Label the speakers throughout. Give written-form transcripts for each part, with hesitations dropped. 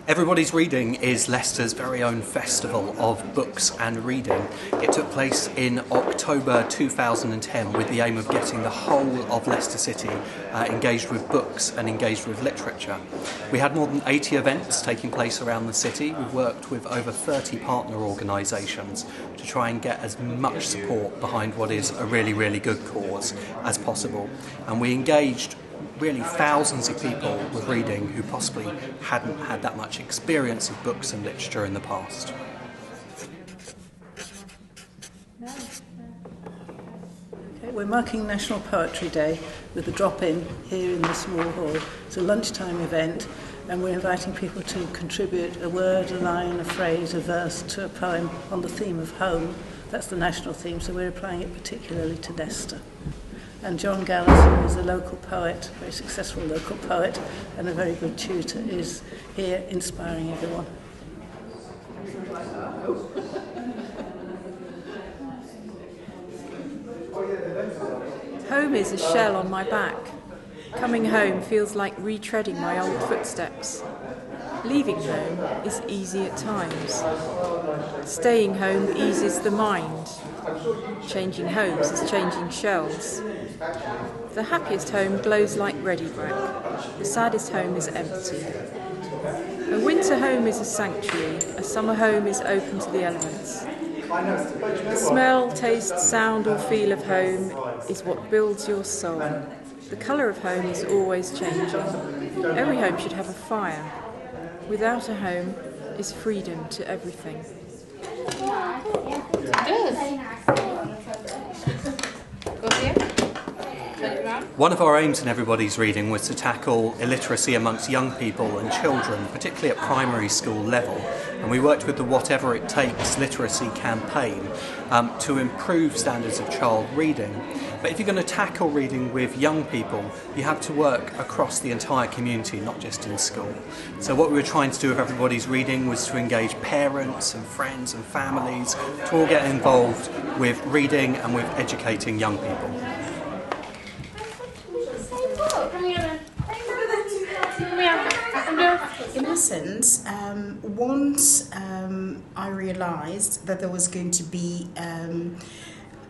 Speaker 1: Everybody's Reading is Leicester's very own festival of books and reading. It took place in October 2010 with the aim of getting the whole of Leicester City engaged with books and engaged with literature. We had more than 80 events taking place around the city. We've worked with over 30 partner organisations to try and get as much support behind what is a really, really good cause as possible. And we engaged really thousands of people with reading who possibly hadn't had that much experience of books and literature in the past.
Speaker 2: Okay, we're marking National Poetry Day with a drop-in here in the small hall. It's a lunchtime event and we're inviting people to contribute a word, a line, a phrase, a verse to a poem on the theme of home. That's the national theme, so we're applying it particularly to Leicester. And John Gallas, who is a local poet, a very successful local poet, and a very good tutor, is here inspiring everyone.
Speaker 3: Home is a shell on my back. Coming home feels like retreading my old footsteps. Leaving home is easy at times. Staying home eases the mind. Changing homes is changing shells. The happiest home glows like ready brick. The saddest home is empty. A winter home is a sanctuary. A summer home is open to the elements. The smell, taste, sound or feel of home is what builds your soul. The colour of home is always changing. Every home should have a fire. Without a home is freedom to everything.
Speaker 1: One of our aims in Everybody's Reading was to tackle illiteracy amongst young people and children, particularly at primary school level. And we worked with the Whatever It Takes literacy campaign to improve standards of child reading. But if you're going to tackle reading with young people, you have to work across the entire community, not just in school. So what we were trying to do with Everybody's Reading was to engage parents and friends and families to all get involved with reading and with educating young people.
Speaker 4: In essence, once I realised that there was going to be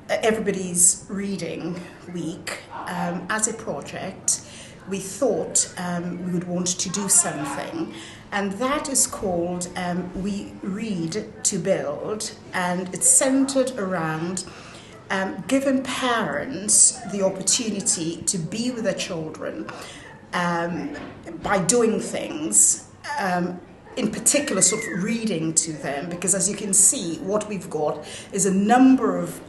Speaker 4: Everybody's Reading Week, as a project, we thought we would want to do something, and that is called We Read to Build, and it's centred around giving parents the opportunity to be with their children by doing things, in particular sort of reading to them, because as you can see, what we've got is a number of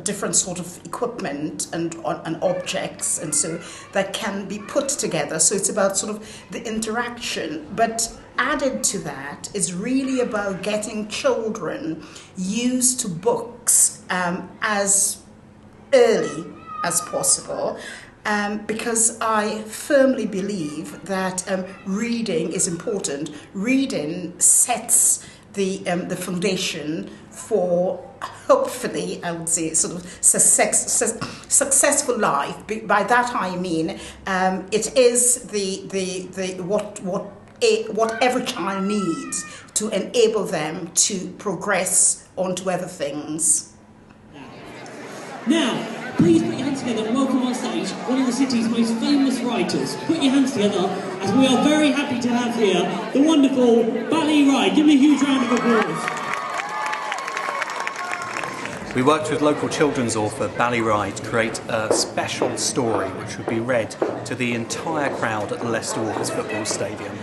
Speaker 4: different sort of equipment and objects, and so that can be put together. So it's about sort of the interaction, but added to that is really about getting children used to books as early as possible. Because I firmly believe that reading is important. Reading sets the foundation for, hopefully, I would say, sort of successful life. By that I mean it is what every child needs to enable them to progress onto other things.
Speaker 5: Now, please put your hands together and welcome on stage one of the city's most famous writers. Put your hands together as we are very happy to have here the wonderful Bally Rye. Give me a huge round of applause.
Speaker 1: We worked with local children's author Bally Rye to create a special story which would be read to the entire crowd at the Leicester Walkers football stadium.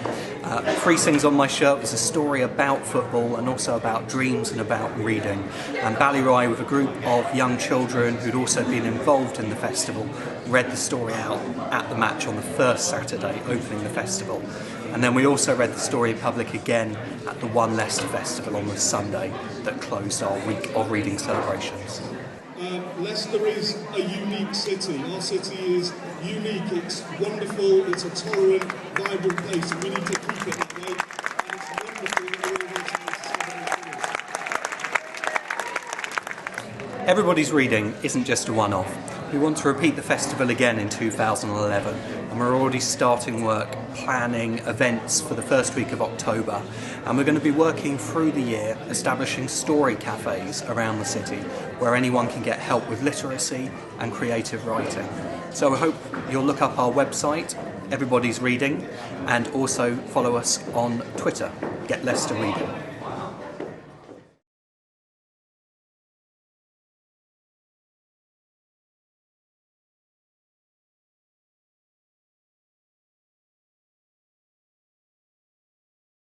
Speaker 1: Three Things on My Shirt was a story about football and also about dreams and about reading. And Bally Rye, with a group of young children who'd also been involved in the festival, read the story out at the match on the first Saturday, opening the festival. And then we also read the story in public again at the One Leicester Festival on the Sunday that closed our week of reading celebrations.
Speaker 6: Leicester is a unique city. Our city is unique, it's wonderful, it's a tolerant, vibrant place, and we need to keep it that way. And it's wonderful that we're able to celebrate.
Speaker 1: Everybody's Reading isn't just a one-off. We want to repeat the festival again in 2011, and we're already starting work planning events for the first week of October, and we're going to be working through the year establishing story cafes around the city where anyone can get help with literacy and creative writing. So I hope you'll look up our website, Everybody's Reading, and also follow us on Twitter, Get Leicester Reading.